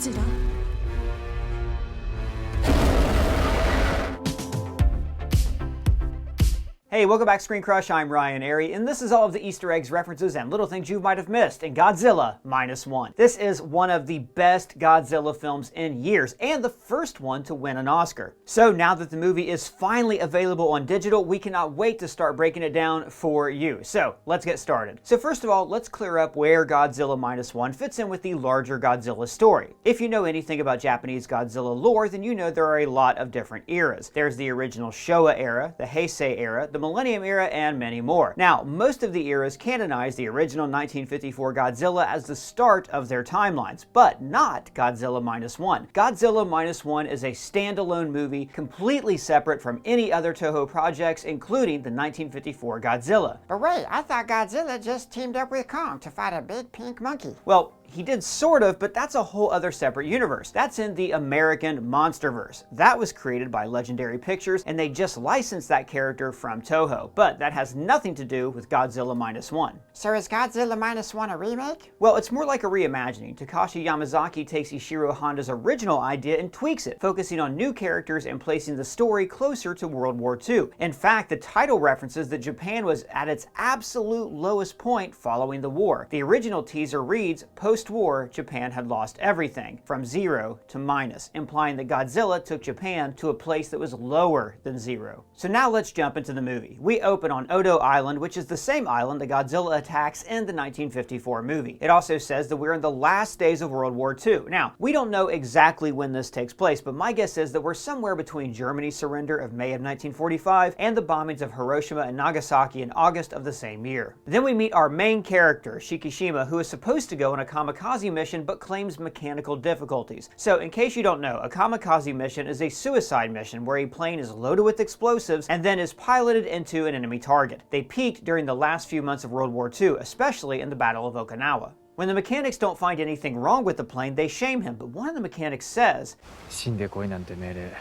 Godzilla. Hey, welcome back to ScreenCrush. I'm Ryan Airy, and this is all of the Easter eggs, references, and little things you might have missed in Godzilla -1. This is one of the best Godzilla films in years, and the first one to win an Oscar. So now that the movie is finally available on digital, we cannot wait to start breaking it down for you. So let's get started. So first of all, let's clear up where Godzilla -1 fits in with the larger Godzilla story. If you know anything about Japanese Godzilla lore, then you know there are a lot of different eras. There's the original Showa era, the Heisei era, the Millennium era, and many more. Now, most of the eras canonize the original 1954 Godzilla as the start of their timelines, but not Godzilla -1. Godzilla -1 is a standalone movie completely separate from any other Toho projects, including the 1954 Godzilla. But wait, I thought Godzilla just teamed up with Kong to fight a big pink monkey. Well, he did sort of, but that's a whole other separate universe. That's in the American Monsterverse. That was created by Legendary Pictures, and they just licensed that character from Toho. But that has nothing to do with Godzilla -1. So is Godzilla -1 a remake? Well, it's more like a reimagining. Takashi Yamazaki takes Ishiro Honda's original idea and tweaks it, focusing on new characters and placing the story closer to World War II. In fact, the title references that Japan was at its absolute lowest point following the war. The original teaser reads, "Post-war, Japan had lost everything, from zero to minus," implying that Godzilla took Japan to a place that was lower than zero. So now let's jump into the movie. We open on Odo Island, which is the same island that Godzilla attacks in the 1954 movie. It also says that we're in the last days of World War II. Now, we don't know exactly when this takes place, but my guess is that we're somewhere between Germany's surrender of May of 1945 and the bombings of Hiroshima and Nagasaki in August of the same year. Then we meet our main character, Shikishima, who is supposed to go on a kamikaze mission but claims mechanical difficulties. So in case you don't know, a kamikaze mission is a suicide mission where a plane is loaded with explosives and then is piloted into an enemy target. They peaked during the last few months of World War II, especially in the Battle of Okinawa. When the mechanics don't find anything wrong with the plane, they shame him, but one of the mechanics says, "死んでこいなんて命令、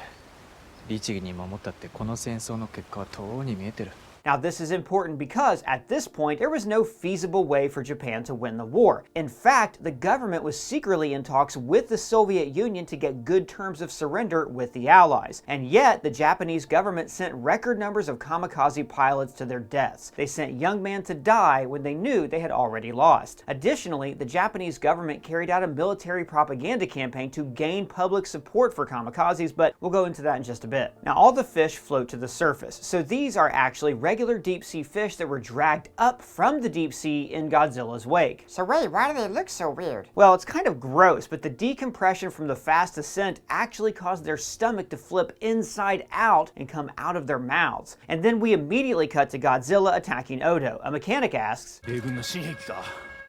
律儀に守ったってこの戦争の結果はとうに見えてる." Now this is important because at this point there was no feasible way for Japan to win the war. In fact, the government was secretly in talks with the Soviet Union to get good terms of surrender with the Allies. And yet the Japanese government sent record numbers of kamikaze pilots to their deaths. They sent young men to die when they knew they had already lost. Additionally, the Japanese government carried out a military propaganda campaign to gain public support for kamikazes, but we'll go into that in just a bit. Now all the fish float to the surface, so these are actually regular deep-sea fish that were dragged up from the deep sea in Godzilla's wake. So wait, why do they look so weird? Well, it's kind of gross, but the decompression from the fast ascent actually caused their stomach to flip inside out and come out of their mouths. And then we immediately cut to Godzilla attacking Odo. A mechanic asks,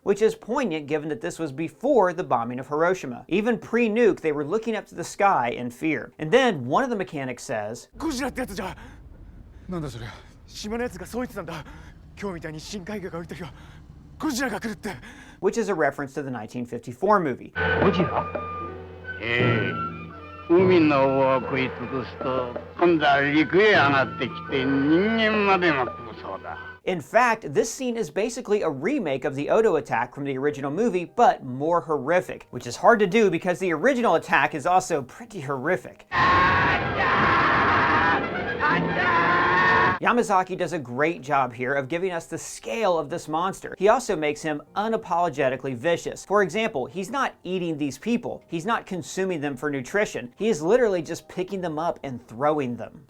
which is poignant given that this was before the bombing of Hiroshima. Even pre-nuke, they were looking up to the sky in fear. And then one of the mechanics says, which is a reference to the 1954 movie. In fact, this scene is basically a remake of the Odo attack from the original movie, but more horrific, which is hard to do because the original attack is also pretty horrific. Yamazaki does a great job here of giving us the scale of this monster. He also makes him unapologetically vicious. For example, he's not eating these people. He's not consuming them for nutrition. He is literally just picking them up and throwing them.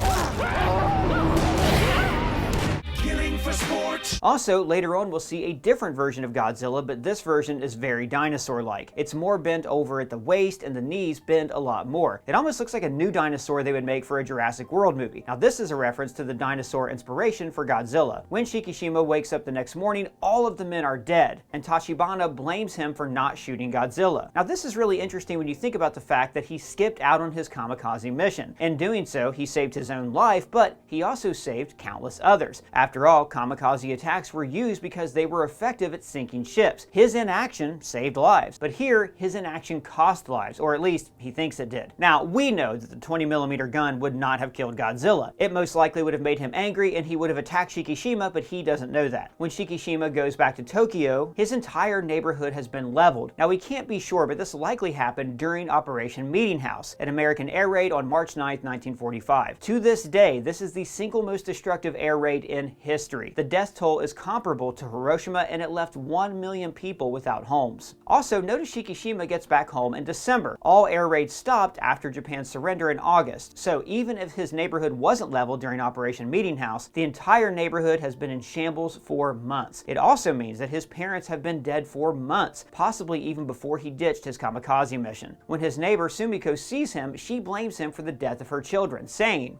Also, later on we'll see a different version of Godzilla, but this version is very dinosaur-like. It's more bent over at the waist and the knees bend a lot more. It almost looks like a new dinosaur they would make for a Jurassic World movie. Now this is a reference to the dinosaur inspiration for Godzilla. When Shikishima wakes up the next morning, all of the men are dead, and Tachibana blames him for not shooting Godzilla. Now this is really interesting when you think about the fact that he skipped out on his kamikaze mission. In doing so, he saved his own life, but he also saved countless others. After all, kamikaze attacks were used because they were effective at sinking ships. His inaction saved lives, but here his inaction cost lives, or at least he thinks it did. Now, we know that the 20mm gun would not have killed Godzilla. It most likely would have made him angry and he would have attacked Shikishima, but he doesn't know that. When Shikishima goes back to Tokyo, his entire neighborhood has been leveled. Now, we can't be sure, but this likely happened during Operation Meeting House, an American air raid on March 9, 1945. To this day, this is the single most destructive air raid in history. The death toll is comparable to Hiroshima, and it left 1 million people without homes. Also, notice Shikishima gets back home in December. All air raids stopped after Japan's surrender in August, so even if his neighborhood wasn't leveled during Operation Meeting House, the entire neighborhood has been in shambles for months. It also means that his parents have been dead for months, possibly even before he ditched his kamikaze mission. When his neighbor Sumiko sees him, she blames him for the death of her children, saying,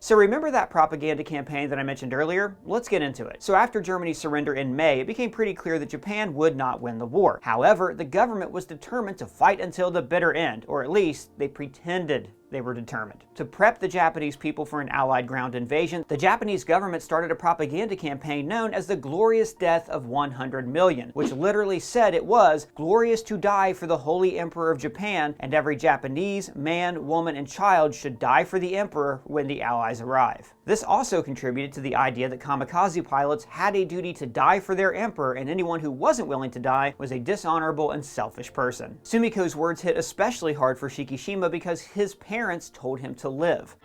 So remember that propaganda campaign that I mentioned earlier? Let's get into it. So after Germany's surrender in May, it became pretty clear that Japan would not win the war. However, the government was determined to fight until the bitter end, or at least they pretended they were determined. To prep the Japanese people for an Allied ground invasion, the Japanese government started a propaganda campaign known as the Glorious Death of 100 Million, which literally said it was glorious to die for the Holy Emperor of Japan, and every Japanese man, woman, and child should die for the Emperor when the Allies arrive. This also contributed to the idea that kamikaze pilots had a duty to die for their emperor, and anyone who wasn't willing to die was a dishonorable and selfish person. Sumiko's words hit especially hard for Shikishima because his parents told him to live.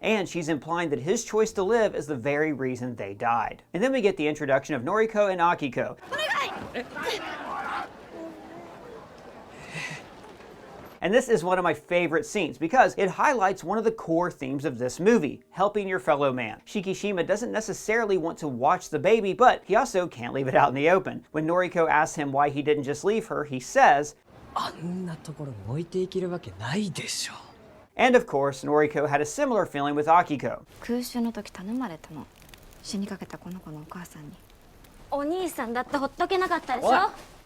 And she's implying that his choice to live is the very reason they died. And then we get the introduction of Noriko and Akiko. And this is one of my favorite scenes because it highlights one of the core themes of this movie, helping your fellow man. Shikishima doesn't necessarily want to watch the baby, but he also can't leave it out in the open. When Noriko asks him why he didn't just leave her, he says, and of course, Noriko had a similar feeling with Akiko.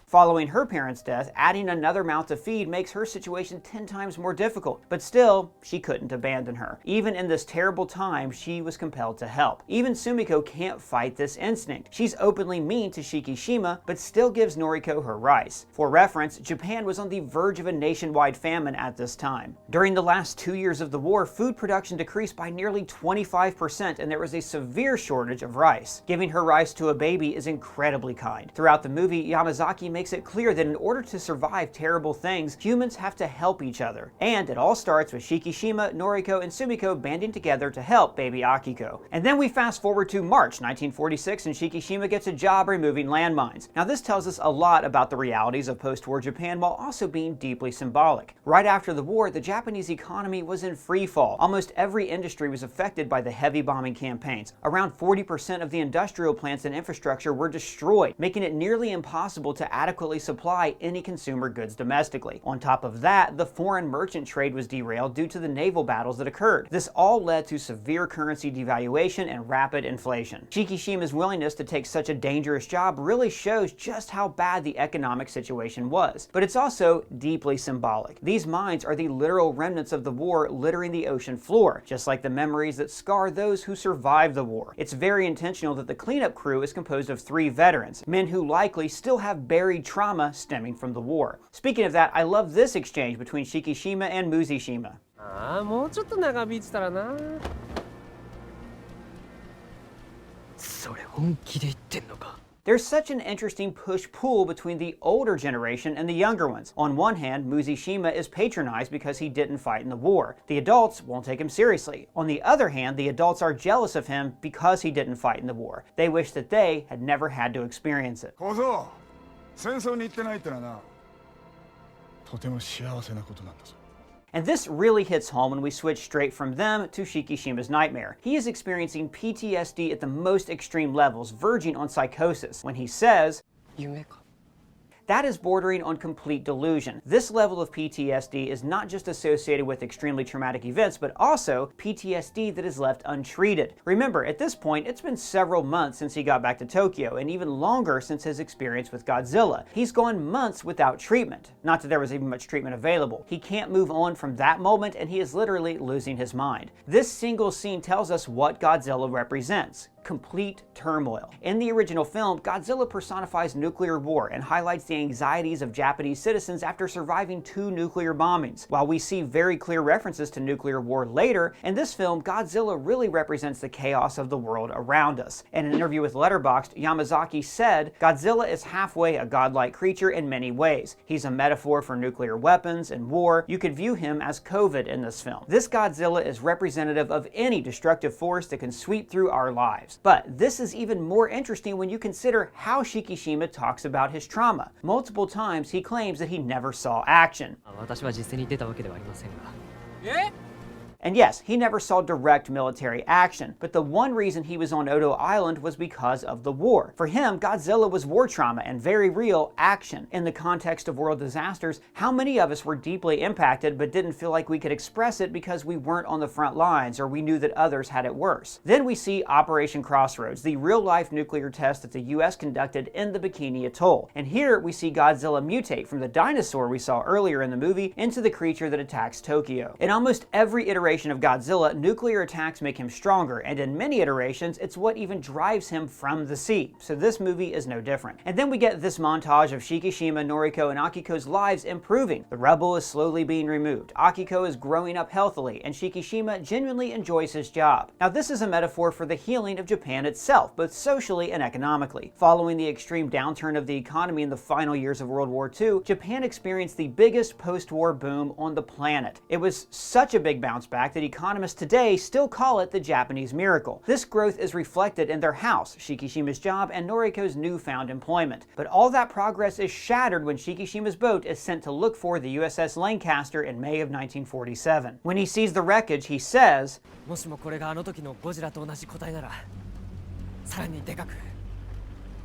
Following her parents' death, adding another mouth to feed makes her situation 10 times more difficult. But still, she couldn't abandon her. Even in this terrible time, she was compelled to help. Even Sumiko can't fight this instinct. She's openly mean to Shikishima, but still gives Noriko her rice. For reference, Japan was on the verge of a nationwide famine at this time. During the last 2 years of the war, food production decreased by nearly 25%, and there was a severe shortage of rice. Giving her rice to a baby is incredibly kind. Throughout the movie, Yamazaki makes it clear that in order to survive terrible things, humans have to help each other. And it all starts with Shikishima, Noriko, and Sumiko banding together to help baby Akiko. And then we fast forward to March 1946 and Shikishima gets a job removing landmines. Now this tells us a lot about the realities of post-war Japan while also being deeply symbolic. Right after the war, the Japanese economy was in free fall. Almost every industry was affected by the heavy bombing campaigns. Around 40% of the industrial plants and infrastructure were destroyed, making it nearly impossible to adequately supply any consumer goods domestically. On top of that, the foreign merchant trade was derailed due to the naval battles that occurred. This all led to severe currency devaluation and rapid inflation. Shikishima's willingness to take such a dangerous job really shows just how bad the economic situation was. But it's also deeply symbolic. These mines are the literal remnants of the war littering the ocean floor, just like the memories that scar those who survived the war. It's very intentional that the cleanup crew is composed of 3 veterans, men who likely still have buried trauma stemming from the war. Speaking of that, I love this exchange between Shikishima and Muzishima. There's such an interesting push-pull between the older generation and the younger ones. On one hand, Muzishima is patronized because he didn't fight in the war. The adults won't take him seriously. On the other hand, the adults are jealous of him because he didn't fight in the war. They wish that they had never had to experience it. And this really hits home when we switch straight from them to Shikishima's nightmare. He is experiencing PTSD at the most extreme levels, verging on psychosis, when he says, That is bordering on complete delusion. This level of PTSD is not just associated with extremely traumatic events, but also PTSD that is left untreated. Remember, at this point, it's been several months since he got back to Tokyo, and even longer since his experience with Godzilla. He's gone months without treatment. Not that there was even much treatment available. He can't move on from that moment, and he is literally losing his mind. This single scene tells us what Godzilla represents: complete turmoil. In the original film, Godzilla personifies nuclear war and highlights the anxieties of Japanese citizens after surviving 2 nuclear bombings. While we see very clear references to nuclear war later, in this film, Godzilla really represents the chaos of the world around us. In an interview with Letterboxd, Yamazaki said, "Godzilla is halfway a godlike creature in many ways. He's a metaphor for nuclear weapons and war. You could view him as COVID in this film. This Godzilla is representative of any destructive force that can sweep through our lives." But this is even more interesting when you consider how Shikishima talks about his trauma. Multiple times he claims that he never saw action. 私は実戦に出たわけではありませんが。 And yes, he never saw direct military action, but the one reason he was on Odo Island was because of the war. For him, Godzilla was war trauma and very real action. In the context of world disasters, how many of us were deeply impacted but didn't feel like we could express it because we weren't on the front lines or we knew that others had it worse? Then we see Operation Crossroads, the real-life nuclear test that the US conducted in the Bikini Atoll. And here we see Godzilla mutate from the dinosaur we saw earlier in the movie into the creature that attacks Tokyo. In almost every iteration of Godzilla, nuclear attacks make him stronger, and in many iterations, it's what even drives him from the sea. So this movie is no different. And then we get this montage of Shikishima, Noriko, and Akiko's lives improving. The rubble is slowly being removed. Akiko is growing up healthily, and Shikishima genuinely enjoys his job. Now this is a metaphor for the healing of Japan itself, both socially and economically. Following the extreme downturn of the economy in the final years of World War II, Japan experienced the biggest post-war boom on the planet. It was such a big bounce back that economists today still call it the Japanese miracle. This growth is reflected in their house, Shikishima's job, and Noriko's newfound employment. But all that progress is shattered when Shikishima's boat is sent to look for the USS Lancaster in May of 1947. When he sees the wreckage, he says, もしもこれがあの時のゴジラと同じ個体なら、さらにでかく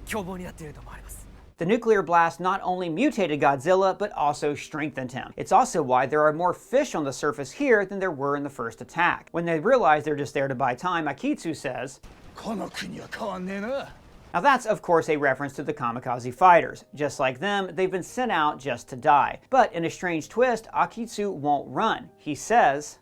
凶暴になっていると思われます。 The nuclear blast not only mutated Godzilla, but also strengthened him. It's also why there are more fish on the surface here than there were in the first attack. When they realize they're just there to buy time, Akitsu says, この国は変わんねえな。 Now that's of course a reference to the kamikaze fighters. Just like them, they've been sent out just to die. But in a strange twist, Akitsu won't run. He says,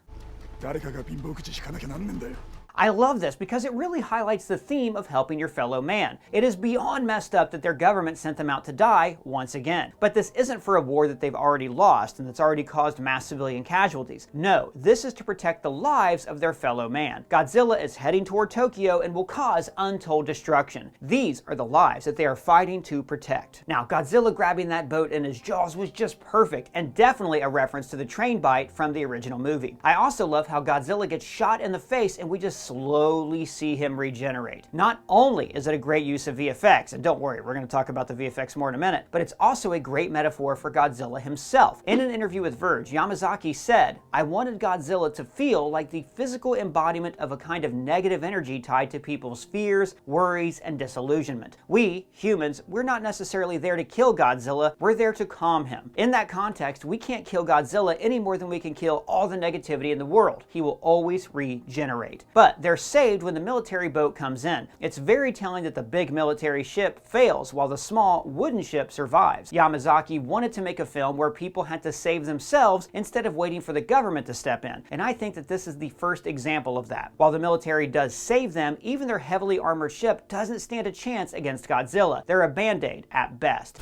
誰かが貧乏口引かなきゃなんねんだよ。 I love this because it really highlights the theme of helping your fellow man. It is beyond messed up that their government sent them out to die once again. But this isn't for a war that they've already lost and that's already caused mass civilian casualties. No, this is to protect the lives of their fellow man. Godzilla is heading toward Tokyo and will cause untold destruction. These are the lives that they are fighting to protect. Now, Godzilla grabbing that boat in his jaws was just perfect and definitely a reference to the train bite from the original movie. I also love how Godzilla gets shot in the face and we just slowly see him regenerate. Not only is it a great use of VFX, and don't worry, we're going to talk about the VFX more in a minute, but it's also a great metaphor for Godzilla himself. In an interview with Verge, Yamazaki said, "I wanted Godzilla to feel like the physical embodiment of a kind of negative energy tied to people's fears, worries, and disillusionment. We, humans, we're not necessarily there to kill Godzilla, we're there to calm him. In that context, we can't kill Godzilla any more than we can kill all the negativity in the world. He will always regenerate." But they're saved when the military boat comes in. It's very telling that the big military ship fails while the small wooden ship survives. Yamazaki wanted to make a film where people had to save themselves instead of waiting for the government to step in, and I think that this is the first example of that. While the military does save them, even their heavily armored ship doesn't stand a chance against Godzilla. They're a band-aid at best.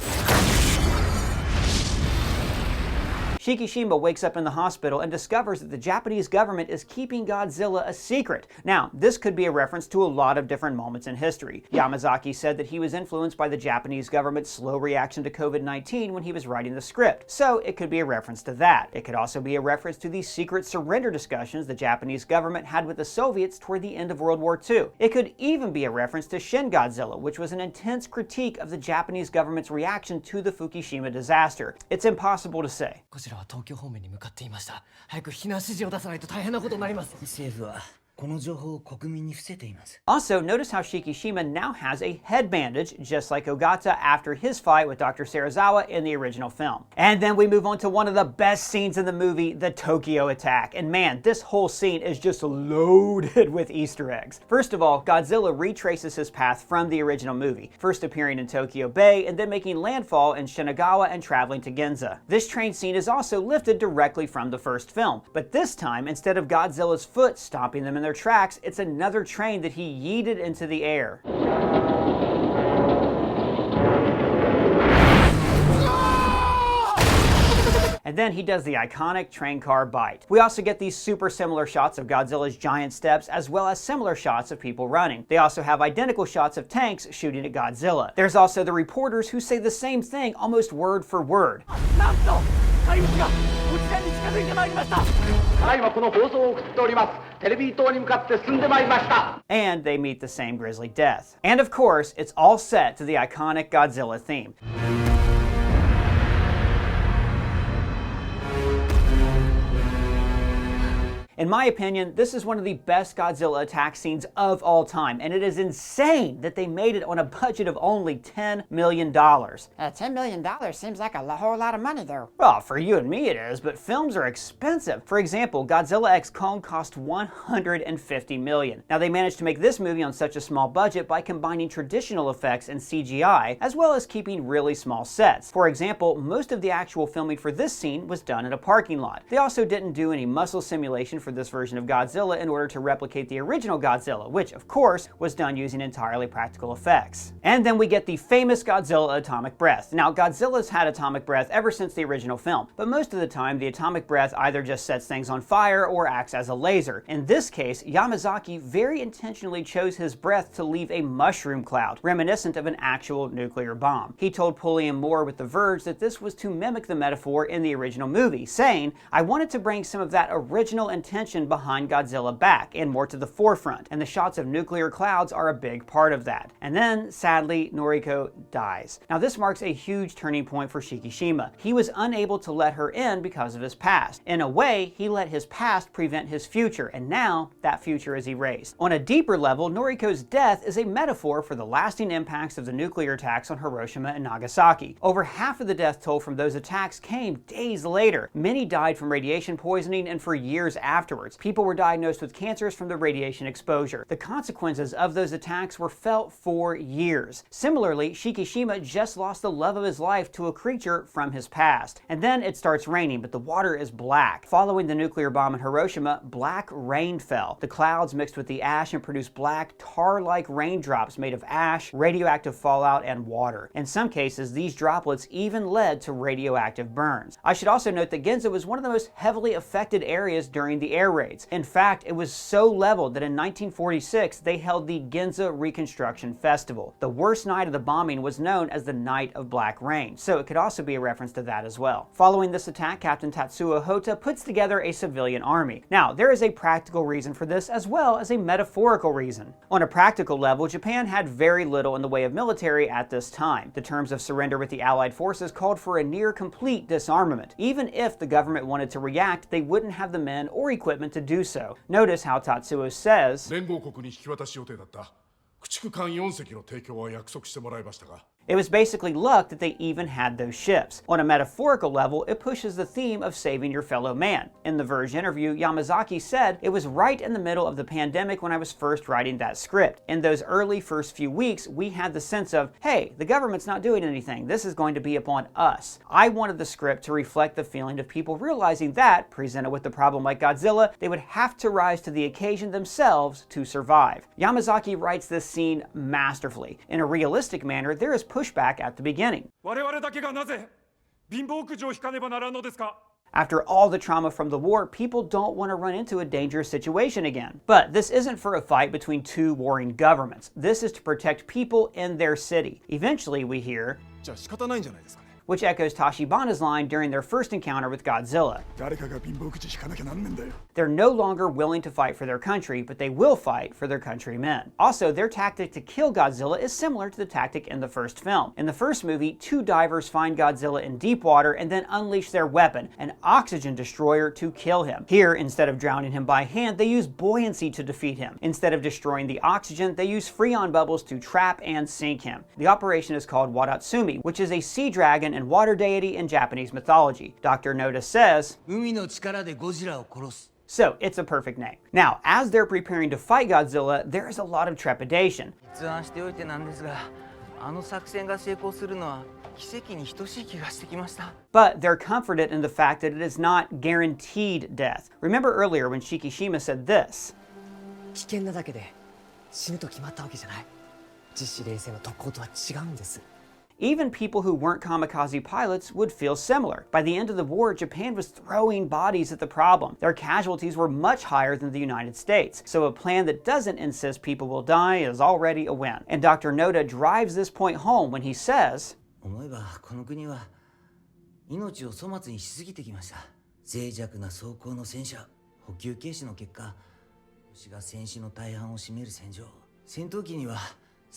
Shikishima wakes up in the hospital and discovers that the Japanese government is keeping Godzilla a secret. Now, this could be a reference to a lot of different moments in history. Yamazaki said that he was influenced by the Japanese government's slow reaction to COVID-19 when he was writing the script, so it could be a reference to that. It could also be a reference to the secret surrender discussions the Japanese government had with the Soviets toward the end of World War II. It could even be a reference to Shin Godzilla, which was an intense critique of the Japanese government's reaction to the Fukushima disaster. It's impossible to say. ゴジラは東京方面に向かっていました。早く避難指示を出さないと大変なことになります。政府はこの情報を国民に伏せています。 Also, notice how Shikishima now has a head bandage, just like Ogata after his fight with Dr. Serizawa in the original film. And then we move on to one of the best scenes in the movie, the Tokyo attack. And man, this whole scene is just loaded with Easter eggs. First of all, Godzilla retraces his path from the original movie, first appearing in Tokyo Bay and then making landfall in Shinagawa and traveling to Ginza. This train scene is also lifted directly from the first film, but this time, instead of Godzilla's foot stopping them in their tracks, it's another train that he yeeted into the air. And then he does the iconic train car bite. We also get these super similar shots of Godzilla's giant steps, as well as similar shots of people running. They also have identical shots of tanks shooting at Godzilla. There's also the reporters who say the same thing almost word for word. And they meet the same grisly death. And of course, it's all set to the iconic Godzilla theme. In my opinion, this is one of the best Godzilla attack scenes of all time, and it is insane that they made it on a budget of only $10 million. $10 million seems like a whole lot of money, though. Well, for you and me it is, but films are expensive. For example, Godzilla x Kong cost $150 million. Now, they managed to make this movie on such a small budget by combining traditional effects and CGI, as well as keeping really small sets. For example, most of the actual filming for this scene was done in a parking lot. They also didn't do any muscle simulation for this version of Godzilla in order to replicate the original Godzilla, which of course was done using entirely practical effects. And then we get the famous Godzilla atomic breath. Now, Godzilla's had atomic breath ever since the original film, but most of the time the atomic breath either just sets things on fire or acts as a laser. In this case, Yamazaki very intentionally chose his breath to leave a mushroom cloud, reminiscent of an actual nuclear bomb. He told Pulliam Moore with The Verge that this was to mimic the metaphor in the original movie, saying, "I wanted to bring some of that original intention behind Godzilla back and more to the forefront, and the shots of nuclear clouds are a big part of that." And then, sadly, Noriko dies. Now, this marks a huge turning point for Shikishima. He was unable to let her in because of his past. In a way, he let his past prevent his future, and now that future is erased. On a deeper level, Noriko's death is a metaphor for the lasting impacts of the nuclear attacks on Hiroshima and Nagasaki. Over half of the death toll from those attacks came days later. Many died from radiation poisoning and for years afterwards. People were diagnosed with cancers from the radiation exposure. The consequences of those attacks were felt for years. Similarly, Shikishima just lost the love of his life to a creature from his past. And then it starts raining, but the water is black. Following the nuclear bomb in Hiroshima, black rain fell. The clouds mixed with the ash and produced black, tar-like raindrops made of ash, radioactive fallout, and water. In some cases, these droplets even led to radioactive burns. I should also note that Ginza was one of the most heavily affected areas during the air raids. In fact, it was so leveled that in 1946 they held the Ginza Reconstruction Festival. The worst night of the bombing was known as the Night of Black Rain, so it could also be a reference to that as well. Following this attack, Captain Tatsuo Hota puts together a civilian army. Now, there is a practical reason for this as well as a metaphorical reason. On a practical level, Japan had very little in the way of military at this time. The terms of surrender with the Allied forces called for a near complete disarmament. Even if the government wanted to react, they wouldn't have the men or equipment to do so. Notice how Tatsuo says, 連合国に引き渡し予定だった駆逐艦4隻の提供は約束してもらいましたが it was basically luck that they even had those ships. On a metaphorical level, it pushes the theme of saving your fellow man. In the Verge interview, Yamazaki said, "It was right in the middle of the pandemic when I was first writing that script. In those early first few weeks, we had the sense of, hey, the government's not doing anything. This is going to be upon us." I wanted the script to reflect the feeling of people realizing that, presented with a problem like Godzilla, they would have to rise to the occasion themselves to survive. Yamazaki writes this scene masterfully. In a realistic manner, there is pushback at the beginning. After all the trauma from the war, people don't want to run into a dangerous situation again. But this isn't for a fight between two warring governments. This is to protect people in their city. Eventually, we hear, which echoes Tachibana's line during their first encounter with Godzilla. 誰かが貧乏口引かなきゃなんねんだよ They're no longer willing to fight for their country, but they will fight for their countrymen. Also, their tactic to kill Godzilla is similar to the tactic in the first film. In the first movie, two divers find Godzilla in deep water and then unleash their weapon, an oxygen destroyer, to kill him. Here, instead of drowning him by hand, they use buoyancy to defeat him. Instead of destroying the oxygen, they use Freon bubbles to trap and sink him. The operation is called Wadatsumi, which is a sea dragon and water deity in Japanese mythology. Dr. Noda says, 海の力でゴジラを殺す so it's a perfect name. Now, as they're preparing to fight Godzilla, there is a lot of trepidation. 発案しておいてなんですが、あの作戦が成功するのは奇跡に等しい気がしてきました。 But they're comforted in the fact that it is not guaranteed death. Remember earlier when Shikishima said this, 危険なだけで死ぬと決まったわけじゃない。実施冷静の特攻とは違うんです。 even people who weren't kamikaze pilots would feel similar. By the end of the war, Japan was throwing bodies at the problem. Their casualties were much higher than the United States, so a plan that doesn't insist people will die is already a win. And Dr. Noda drives this point home when he says, 思えばこの国は命を粗末にしすぎてきました脆弱な装甲の戦車補給軽視の結果牛が戦士の大半を占める戦場戦闘機には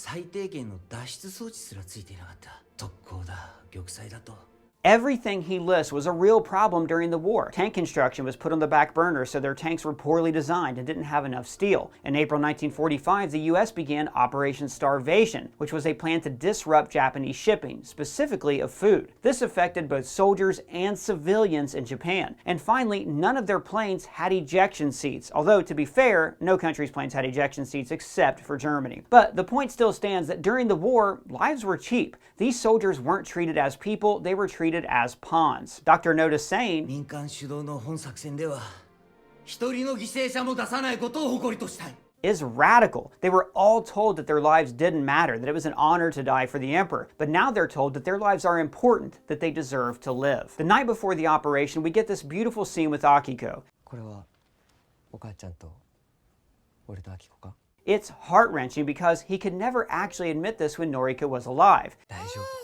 最低限の脱出装置すらついていなかった特攻だ玉砕だと everything he lists was a real problem during the war. Tank construction was put on the back burner, so their tanks were poorly designed and didn't have enough steel. In April 1945, the US began Operation Starvation, which was a plan to disrupt Japanese shipping, specifically of food. This affected both soldiers and civilians in Japan. And finally, none of their planes had ejection seats, although, to be fair, no country's planes had ejection seats except for Germany. But the point still stands that during the war, lives were cheap. These soldiers weren't treated as people, they were treated as pawns. Dr. Noda saying, 民間主導の本作戦では一人の犠牲者も出さないことを誇りとしたい is radical. They were all told that their lives didn't matter, that it was an honor to die for the emperor. But now they're told that their lives are important, that they deserve to live. The night before the operation, we get this beautiful scene with Akiko. これはお母ちゃんと俺とアキコか It's heart-wrenching because he could never actually admit this when Noriko was alive. 大丈夫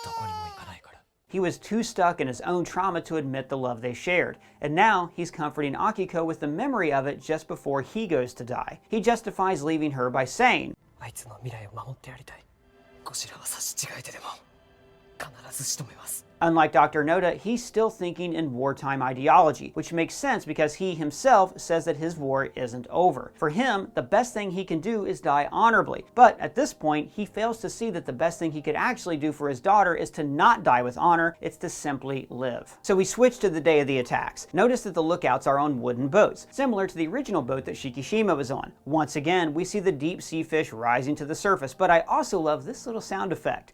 どこにも行かないから He was too stuck in his own trauma to admit the love they shared. And now he's comforting Akiko with the memory of it just before he goes to die. He justifies leaving her by saying, あいつの未来を守ってやりたいゴジラは差し違えてでも必ず仕留めます Unlike Dr. Noda, he's still thinking in wartime ideology, which makes sense because he himself says that his war isn't over. For him, the best thing he can do is die honorably. But at this point, he fails to see that the best thing he could actually do for his daughter is to not die with honor, it's to simply live. So we switch to the day of the attacks. Notice that the lookouts are on wooden boats, similar to the original boat that Shikishima was on. Once again, we see the deep sea fish rising to the surface, but I also love this little sound effect.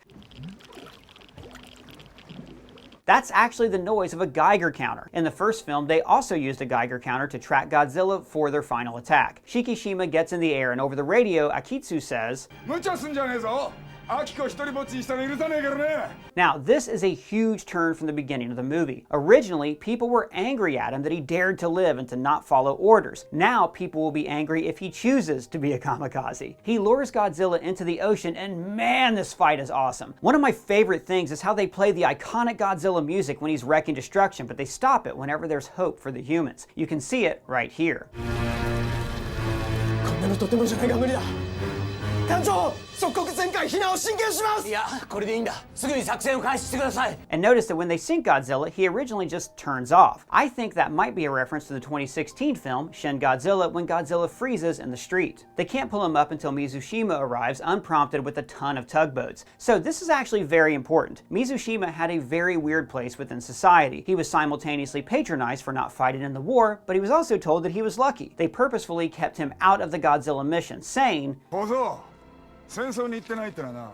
That's actually the noise of a Geiger counter. In the first film, they also used a Geiger counter to track Godzilla for their final attack. Shikishima gets in the air, and over the radio, Akitsu says, 無茶すんじゃねえぞアキコ一人ぼっちにしたら許さねえからね Now, this is a huge turn from the beginning of the movie. Originally, people were angry at him that he dared to live and to not follow orders. Now, people will be angry if he chooses to be a kamikaze. He lures Godzilla into the ocean, and man, this fight is awesome. One of my favorite things is how they play the iconic Godzilla music when he's wrecking destruction, but they stop it whenever there's hope for the humans. You can see it right here. こんなのとてもじゃないが無理だ艦長即刻全艦避難を進言しますいやこれでいいんだすぐに作戦を開始してください And notice that when they sink Godzilla, he originally just turns off. I think that might be a reference to the 2016 film Shin Godzilla when Godzilla freezes in the street. They can't pull him up until Mizushima arrives unprompted with a ton of tugboats. So this is actually very important. Mizushima had a very weird place within society. He was simultaneously patronized for not fighting in the war, but he was also told that he was lucky. They purposefully kept him out of the Godzilla mission, saying, 小僧戦争に行ってないってのはな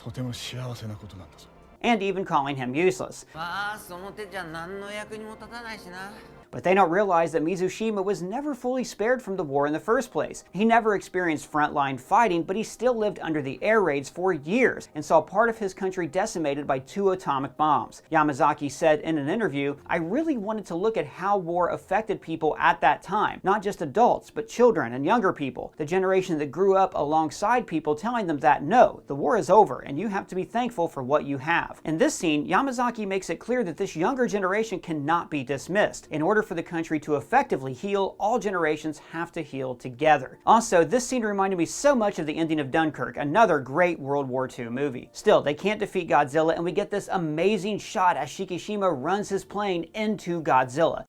とても幸せなことなんだぞ and even calling him useless. まあその手じゃ何の役にも立たないしな But they don't realize that Mizushima was never fully spared from the war in the first place. He never experienced frontline fighting, but he still lived under the air raids for years and saw part of his country decimated by 2 atomic bombs. Yamazaki said in an interview, "I really wanted to look at how war affected people at that time, not just adults, but children and younger people, the generation that grew up alongside people telling them that no, the war is over and you have to be thankful for what you have." In this scene, Yamazaki makes it clear that this younger generation cannot be dismissed. In order for the country to effectively heal, all generations have to heal together. Also, this scene reminded me so much of the ending of Dunkirk, another great World War II movie. Still, they can't defeat Godzilla, and we get this amazing shot as Shikishima runs his plane into Godzilla.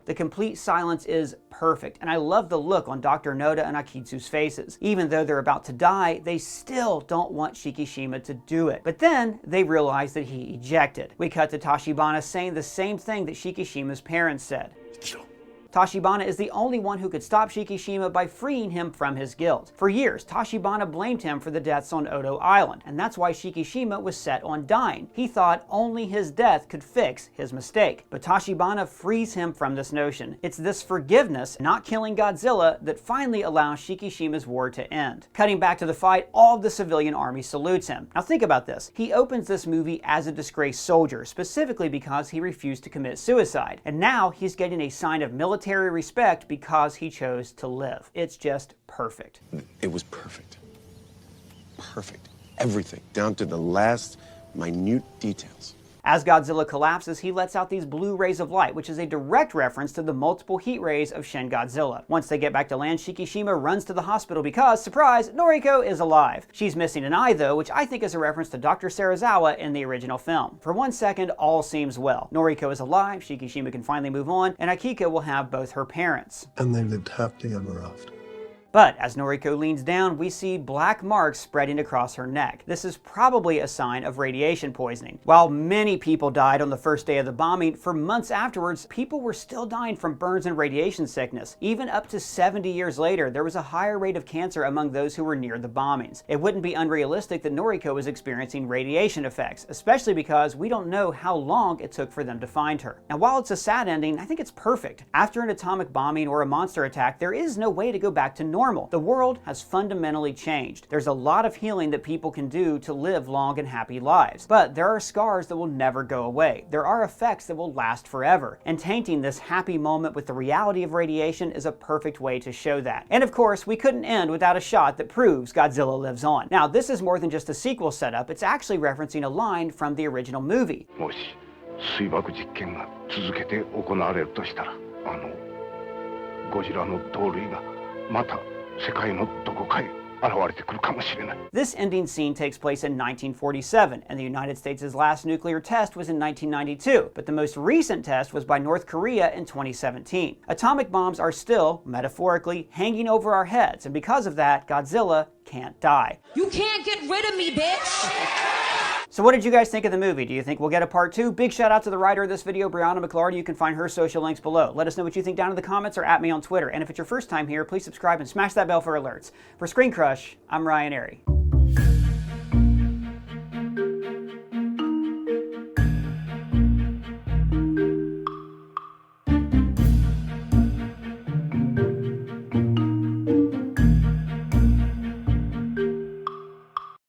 The complete silence is perfect, and I love the look on Dr. Noda and Akitsu's faces. Even though they're about to die, they still don't want Shikishima to do it. But then they realize that he ejected. We cut to Tachibana saying the same thing that Shikishima's parents said. Tachibana is the only one who could stop Shikishima by freeing him from his guilt. For years, Tachibana blamed him for the deaths on Odo Island, and that's why Shikishima was set on dying. He thought only his death could fix his mistake. But Tachibana frees him from this notion. It's this forgiveness, not killing Godzilla, that finally allows Shikishima's war to end. Cutting back to the fight, all of the civilian army salutes him. Now think about this. He opens this movie as a disgraced soldier, specifically because he refused to commit suicide. And now he's getting a sign of military respect because he chose to live. It's just perfect. It was perfect. Perfect. Everything, down to the last minute details. As Godzilla collapses, he lets out these blue rays of light, which is a direct reference to the multiple heat rays of Shin Godzilla. Once they get back to land, Shikishima runs to the hospital because, surprise, Noriko is alive. She's missing an eye though, which I think is a reference to Dr. Serizawa in the original film. For 1 second, all seems well. Noriko is alive, Shikishima can finally move on, and Akiko will have both her parents. And they lived happily ever after. But as Noriko leans down, we see black marks spreading across her neck. This is probably a sign of radiation poisoning. While many people died on the first day of the bombing, for months afterwards, people were still dying from burns and radiation sickness. Even up to 70 years later, there was a higher rate of cancer among those who were near the bombings. It wouldn't be unrealistic that Noriko was experiencing radiation effects, especially because we don't know how long it took for them to find her. Now, while it's a sad ending, I think it's perfect. After an atomic bombing or a monster attack, there is no way to go back to normal. The world has fundamentally changed. There's a lot of healing that people can do to live long and happy lives. But there are scars that will never go away. There are effects that will last forever. And tainting this happy moment with the reality of radiation is a perfect way to show that. And of course, we couldn't end without a shot that proves Godzilla lives on. Now, this is more than just a sequel setup. It's actually referencing a line from the original movie. もし水爆実験が続けて行われるとしたら、ゴジラの同類がまた This ending scene takes place in 1947, and the United States' last nuclear test was in 1992, but the most recent test was by North Korea in 2017. Atomic bombs are still, metaphorically, hanging over our heads, and because of that, Godzilla can't die. You can't get rid of me, bitch! So what did you guys think of the movie? Do you think we'll get a part 2? Big shout out to the writer of this video, Brianna McLarty. You can find her social links below. Let us know what you think down in the comments or at me on Twitter. And if it's your first time here, please subscribe and smash that bell for alerts. For ScreenCrush, I'm Ryan Airy.